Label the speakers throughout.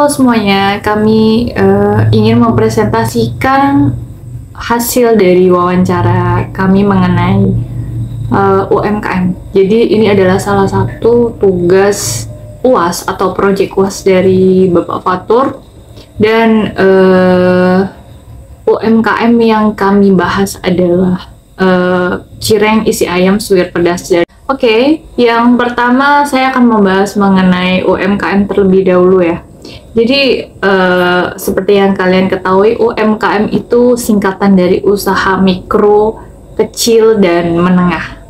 Speaker 1: Halo semuanya, kami ingin mempresentasikan hasil dari wawancara kami mengenai UMKM. Jadi ini adalah salah satu tugas UAS atau project UAS dari Bapak Fatur, dan UMKM yang kami bahas adalah cireng isi ayam suwir pedas. Oke, yang pertama saya akan membahas mengenai UMKM terlebih dahulu ya. Jadi seperti yang kalian ketahui, UMKM itu singkatan dari usaha mikro, kecil, dan menengah.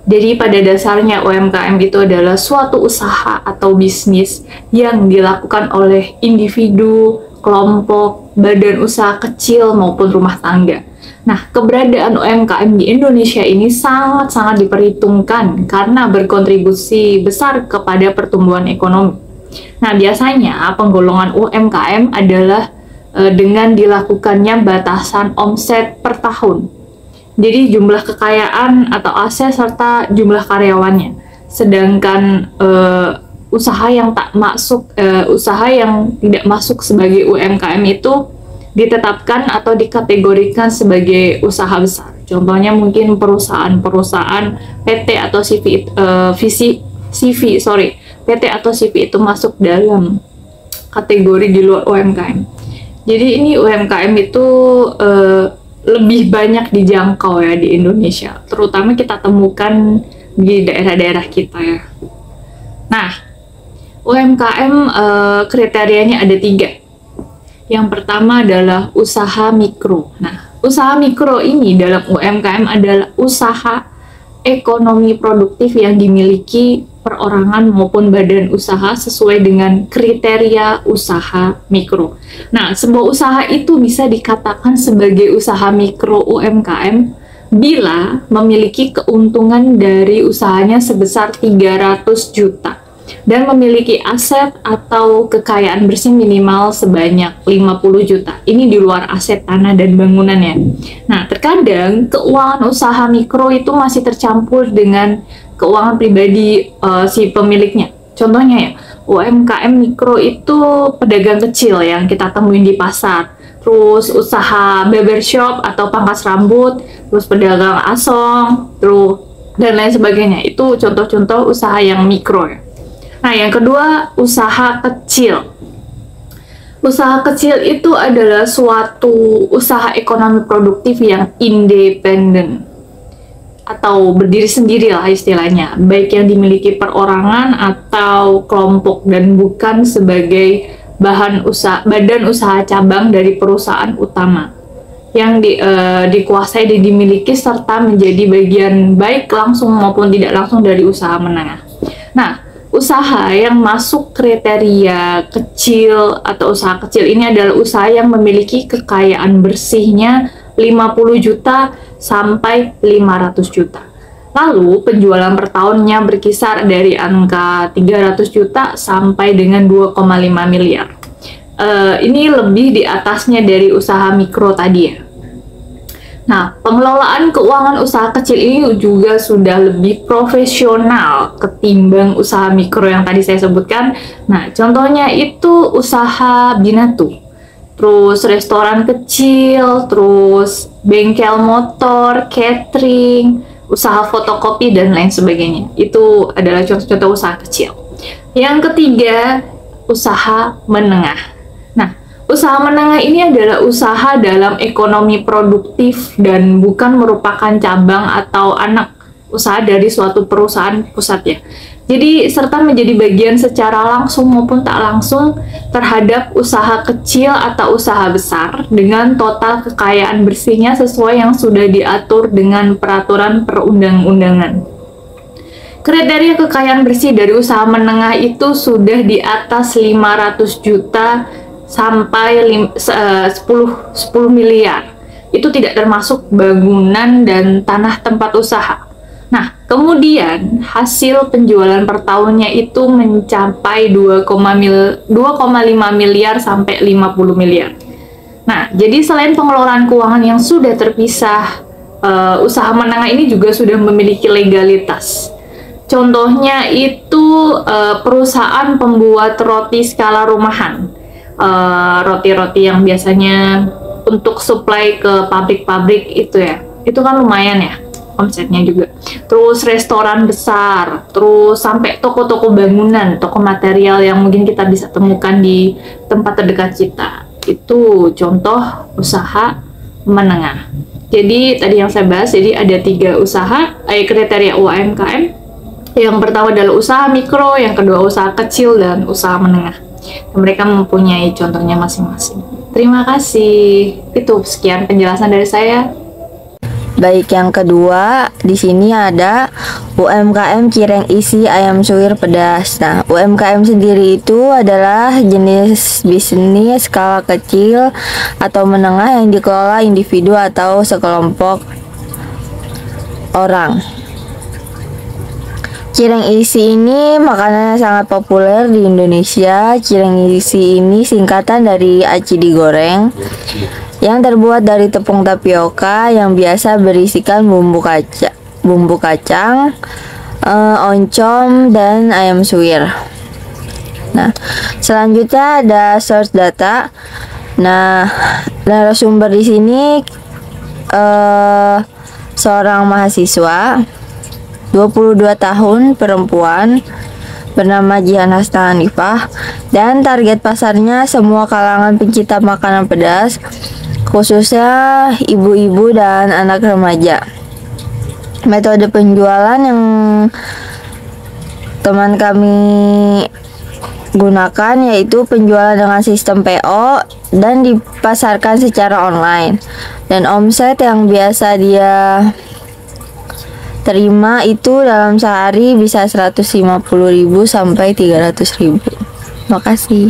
Speaker 1: Jadi pada dasarnya UMKM itu adalah suatu usaha atau bisnis yang dilakukan oleh individu, kelompok, badan usaha kecil maupun rumah tangga. Nah, keberadaan UMKM di Indonesia ini sangat-sangat diperhitungkan karena berkontribusi besar kepada pertumbuhan ekonomi. Nah, biasanya penggolongan UMKM adalah dengan dilakukannya batasan omset per tahun. Jadi jumlah kekayaan atau aset serta jumlah karyawannya. Sedangkan usaha yang tidak masuk sebagai UMKM itu ditetapkan atau dikategorikan sebagai usaha besar. Contohnya mungkin perusahaan-perusahaan PT atau PT atau CV itu masuk dalam kategori di luar UMKM. Jadi ini UMKM itu lebih banyak dijangkau ya di Indonesia, terutama kita temukan di daerah-daerah kita ya. Nah, UMKM kriterianya ada 3. Yang pertama adalah usaha mikro. Nah, usaha mikro ini dalam UMKM adalah usaha ekonomi produktif yang dimiliki perorangan maupun badan usaha sesuai dengan kriteria usaha mikro. Nah, sebuah usaha itu bisa dikatakan sebagai usaha mikro UMKM bila memiliki keuntungan dari usahanya sebesar 300 juta dan memiliki aset atau kekayaan bersih minimal sebanyak 50 juta. Ini di luar aset tanah dan bangunan ya. Nah, terkadang keuangan usaha mikro itu masih tercampur dengan keuangan pribadi si pemiliknya. Contohnya ya, UMKM mikro itu pedagang kecil yang kita temuin di pasar, terus usaha barbershop atau pangkas rambut, terus pedagang asong, terus dan lain sebagainya. Itu contoh-contoh usaha yang mikro ya. Nah, yang kedua, usaha kecil. Usaha kecil itu adalah suatu usaha ekonomi produktif yang independen atau berdiri sendiri lah istilahnya, baik yang dimiliki perorangan atau kelompok dan bukan sebagai badan usaha cabang dari perusahaan utama yang dikuasai dan dimiliki serta menjadi bagian baik langsung maupun tidak langsung dari usaha menengah. Nah, usaha yang masuk kriteria kecil atau usaha kecil ini adalah usaha yang memiliki kekayaan bersihnya 50 juta sampai 500 juta. Lalu penjualan per tahunnya berkisar dari angka 300 juta sampai dengan 2,5 miliar. Ini lebih di atasnya dari usaha mikro tadi ya. Nah, pengelolaan keuangan usaha kecil ini juga sudah lebih profesional ketimbang usaha mikro yang tadi saya sebutkan. Nah, contohnya itu usaha binatu, terus restoran kecil, terus bengkel motor, catering, usaha fotokopi, dan lain sebagainya. Itu adalah contoh-contoh usaha kecil. Yang ketiga, usaha menengah. Usaha menengah ini adalah usaha dalam ekonomi produktif dan bukan merupakan cabang atau anak usaha dari suatu perusahaan pusat ya. Jadi serta menjadi bagian secara langsung maupun tak langsung terhadap usaha kecil atau usaha besar dengan total kekayaan bersihnya sesuai yang sudah diatur dengan peraturan perundang-undangan. Kriteria kekayaan bersih dari usaha menengah itu sudah di atas 500 juta sampai 10 miliar. Itu tidak termasuk bangunan dan tanah tempat usaha. Nah, kemudian hasil penjualan per tahunnya itu mencapai 2,5 miliar sampai 50 miliar. Nah, jadi selain pengelolaan keuangan yang sudah terpisah, usaha menengah ini juga sudah memiliki legalitas. Contohnya itu perusahaan pembuat roti skala rumahan roti-roti yang biasanya untuk supply ke pabrik-pabrik itu ya, itu kan lumayan ya omsetnya juga. Terus restoran besar, terus sampai toko-toko bangunan, toko material yang mungkin kita bisa temukan di tempat terdekat kita. Itu contoh usaha menengah. Jadi tadi yang saya bahas, jadi ada 3 usaha, kriteria UMKM. Yang pertama adalah usaha mikro, yang kedua usaha kecil, dan usaha menengah. Dan mereka mempunyai contohnya masing-masing. Terima kasih. Itu sekian penjelasan dari saya.
Speaker 2: Baik, yang kedua di sini ada UMKM cireng isi ayam suwir pedas. Nah, UMKM sendiri itu adalah jenis bisnis skala kecil atau menengah yang dikelola individu atau sekelompok orang. Cireng isi ini makanannya sangat populer di Indonesia. Cireng isi ini singkatan dari aci digoreng, yang terbuat dari tepung tapioka yang biasa berisikan bumbu kacang, oncom, dan ayam suwir. Nah, selanjutnya ada source data. Nah, narasumber di sini seorang mahasiswa 22 tahun, perempuan, bernama Jihan Hasna Hanifah, dan target pasarnya semua kalangan pencinta makanan pedas, khususnya ibu-ibu dan anak remaja. Metode penjualan yang teman kami gunakan yaitu penjualan dengan sistem PO dan dipasarkan secara online. Dan omset yang biasa dia terima itu dalam sehari bisa 150.000 sampai 300.000. Makasih.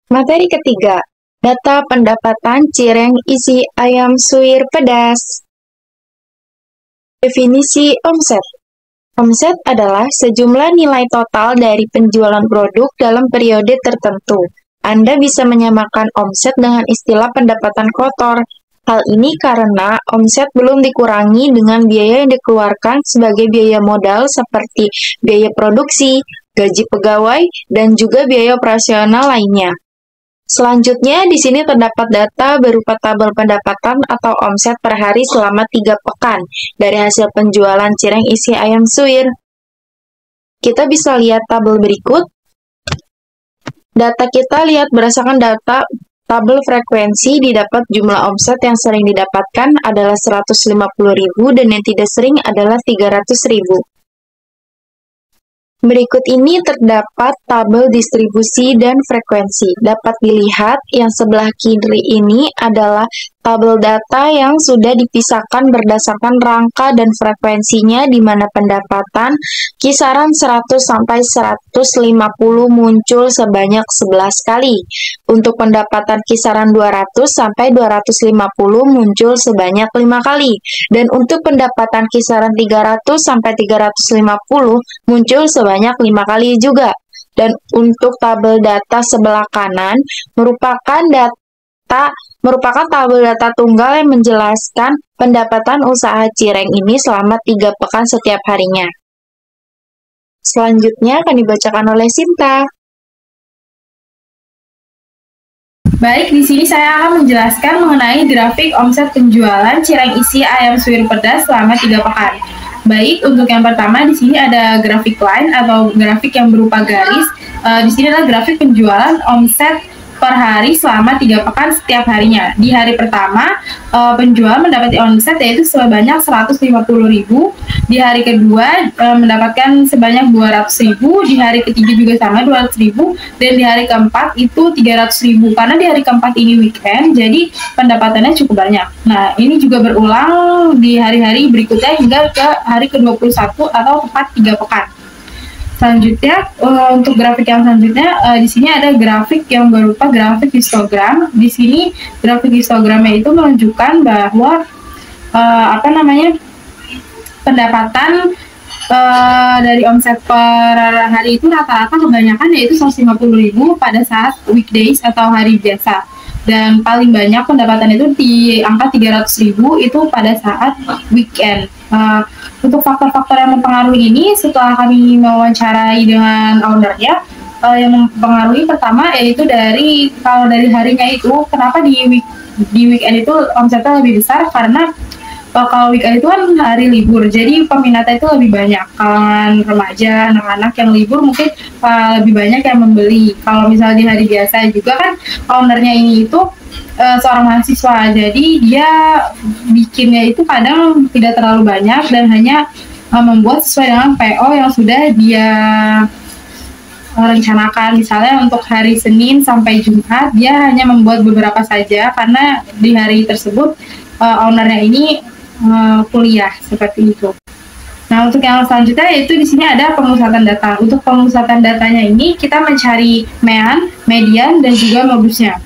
Speaker 3: Materi ketiga, data pendapatan cireng isi ayam suwir pedas. Definisi omset. Omset adalah sejumlah nilai total dari penjualan produk dalam periode tertentu. Anda bisa menyamakan omset dengan istilah pendapatan kotor. Hal ini karena omset belum dikurangi dengan biaya yang dikeluarkan sebagai biaya modal seperti biaya produksi, gaji pegawai, dan juga biaya operasional lainnya. Selanjutnya, di sini terdapat data berupa tabel pendapatan atau omset per hari selama 3 pekan dari hasil penjualan cireng isi ayam suwir. Kita bisa lihat tabel berikut. Data kita lihat berdasarkan data tabel frekuensi, didapat jumlah omset yang sering didapatkan adalah 150.000 dan yang tidak sering adalah 300.000. Berikut ini terdapat tabel distribusi dan frekuensi. Dapat dilihat yang sebelah kiri ini adalah tabel data yang sudah dipisahkan berdasarkan rangka dan frekuensinya, di mana pendapatan kisaran 100 sampai 150 muncul sebanyak 11 kali. Untuk pendapatan kisaran 200 sampai 250 muncul sebanyak 5 kali. Dan untuk pendapatan kisaran 300 sampai 350 muncul sebanyak 5 kali juga. Dan untuk tabel data sebelah kanan merupakan tabel data tunggal yang menjelaskan pendapatan usaha cireng ini selama 3 pekan setiap harinya. Selanjutnya akan dibacakan oleh Sinta.
Speaker 4: Baik, di sini saya akan menjelaskan mengenai grafik omset penjualan cireng isi ayam suwir pedas selama 3 pekan. Baik, untuk yang pertama di sini ada grafik line atau grafik yang berupa garis. Di sini adalah grafik penjualan omset per hari selama 3 pekan setiap harinya. Di hari pertama, penjual mendapati omset yaitu sebanyak 150.000. Di hari kedua, mendapatkan sebanyak 200.000. Di hari ketiga juga sama 200.000. Dan di hari keempat itu 300.000. Karena di hari keempat ini weekend, jadi pendapatannya cukup banyak. Nah, ini juga berulang di hari-hari berikutnya hingga ke hari ke-21 atau tepat 3 pekan. Selanjutnya, untuk grafik yang selanjutnya, di sini ada grafik yang berupa grafik histogram. Di sini grafik histogramnya itu menunjukkan bahwa pendapatan dari omset per hari itu rata-rata kebanyakan yaitu 150.000 pada saat weekdays atau hari biasa. Dan paling banyak pendapatan itu di angka 300.000 itu pada saat weekend. Untuk faktor-faktor yang mempengaruhi ini, setelah kami mewawancarai dengan ownernya, yang mempengaruhi pertama yaitu kalau dari harinya itu, kenapa di weekend itu omsetnya lebih besar karena kalau weekend itu kan hari libur, jadi peminatnya itu lebih banyak. Kalangan remaja, anak-anak yang libur mungkin lebih banyak yang membeli. Kalau misalnya di hari biasa juga kan ownernya ini itu seorang mahasiswa, jadi dia bikinnya itu kadang tidak terlalu banyak dan hanya membuat sesuai dengan PO yang sudah dia rencanakan. Misalnya untuk hari Senin sampai Jumat dia hanya membuat beberapa saja karena di hari tersebut ownernya ini kuliah seperti itu. Nah, untuk yang selanjutnya yaitu di sini ada pemusatan data. Untuk pemusatan datanya ini kita mencari mean, median, dan juga modusnya.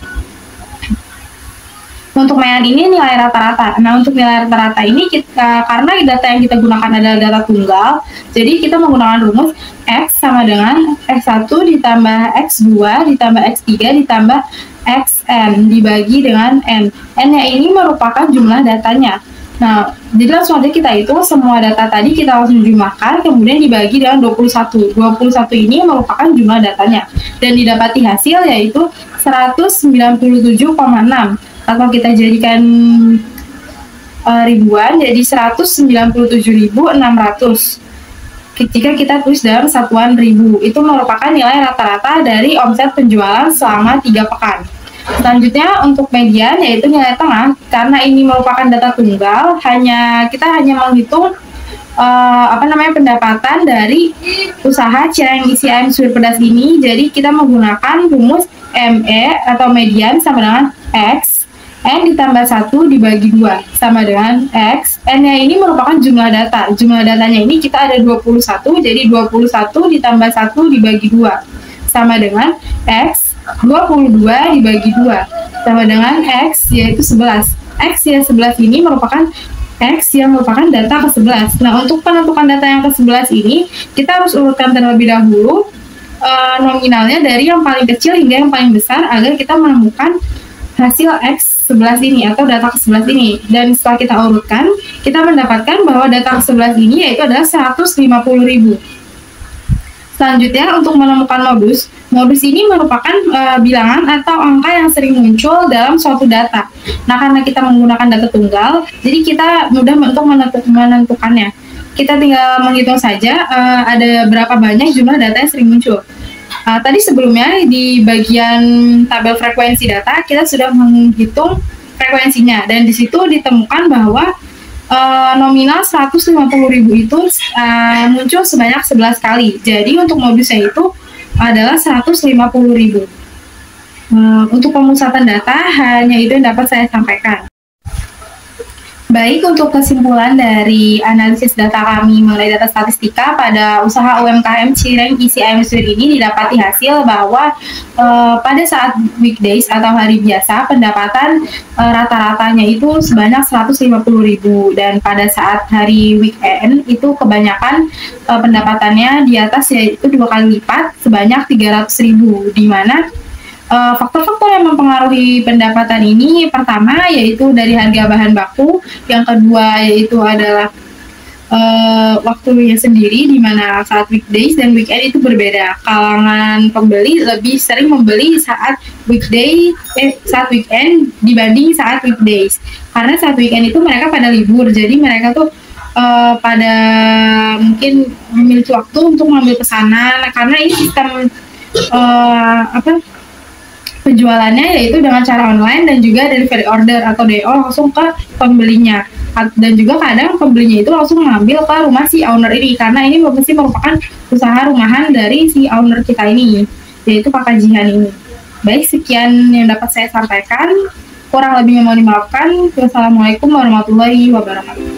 Speaker 4: Untuk mean ini nilai rata-rata. Nah, untuk nilai rata-rata ini karena data yang kita gunakan adalah data tunggal, jadi kita menggunakan rumus X sama dengan X1 ditambah X2 ditambah X3 ditambah XN dibagi dengan N. N-nya ini merupakan jumlah datanya. Nah, jadi langsung aja kita itu semua data tadi kita langsung jumlahkan, kemudian dibagi dengan 21. 21 ini merupakan jumlah datanya. Dan didapati hasil yaitu 197,6. Atau kita jadikan ribuan, jadi 197.600. Ketika kita tulis dalam satuan ribu, itu merupakan nilai rata-rata dari omset penjualan selama 3 pekan. Selanjutnya untuk median yaitu nilai tengah, karena ini merupakan data tunggal, kita hanya menghitung pendapatan dari usaha cireng isi ayam suwir pedas ini. Jadi kita menggunakan rumus ME atau median sama dengan X, N ditambah 1 dibagi 2 sama dengan X. N-nya ini merupakan jumlah data. Jumlah datanya ini kita ada 21, jadi 21 ditambah 1 dibagi 2 sama dengan X. 22 dibagi 2 sama dengan X yaitu 11. X yang 11 ini merupakan X yang merupakan data ke-11. Nah, untuk penentukan data yang ke-11 ini kita harus urutkan terlebih dahulu nominalnya dari yang paling kecil hingga yang paling besar agar kita menemukan hasil X11 ini atau data ke-11 ini. Dan setelah kita urutkan, kita mendapatkan bahwa data ke-11 ini yaitu adalah 150.000. Selanjutnya untuk menemukan modus. Modus ini merupakan bilangan atau angka yang sering muncul dalam suatu data. Nah, karena kita menggunakan data tunggal, jadi kita mudah untuk menentukannya. Kita tinggal menghitung saja ada berapa banyak jumlah data yang sering muncul. Tadi sebelumnya di bagian tabel frekuensi data, kita sudah menghitung frekuensinya. Dan di situ ditemukan bahwa nominal 150.000 itu muncul sebanyak 11 kali. Jadi untuk modusnya itu adalah 150.000. Untuk pemusatan data hanya itu yang dapat saya sampaikan. Baik, untuk kesimpulan dari analisis data kami mengenai data statistika pada usaha UMKM cireng isi ayam suwir ini didapati hasil bahwa pada saat weekdays atau hari biasa pendapatan rata-ratanya itu sebanyak 150.000 dan pada saat hari weekend itu kebanyakan pendapatannya di atas yaitu 2 kali lipat sebanyak 300.000, di mana faktor-faktor yang mempengaruhi pendapatan ini pertama yaitu dari harga bahan baku, yang kedua yaitu adalah waktunya sendiri, di mana saat weekdays dan weekend itu berbeda. Kalangan pembeli lebih sering membeli saat weekend dibanding saat weekdays, karena saat weekend itu mereka pada libur, jadi mereka tuh pada mungkin memiliki waktu untuk mengambil pesanan, karena ini sistem penjualannya yaitu dengan cara online dan juga delivery order atau DO langsung ke pembelinya. Dan juga kadang pembelinya itu langsung mengambil ke rumah si owner ini, karena ini mesti merupakan usaha rumahan dari si owner kita ini, yaitu Kakak Jihan ini. Baik, sekian yang dapat saya sampaikan. Kurang lebihnya mohon dimaafkan. Wassalamualaikum warahmatullahi wabarakatuh.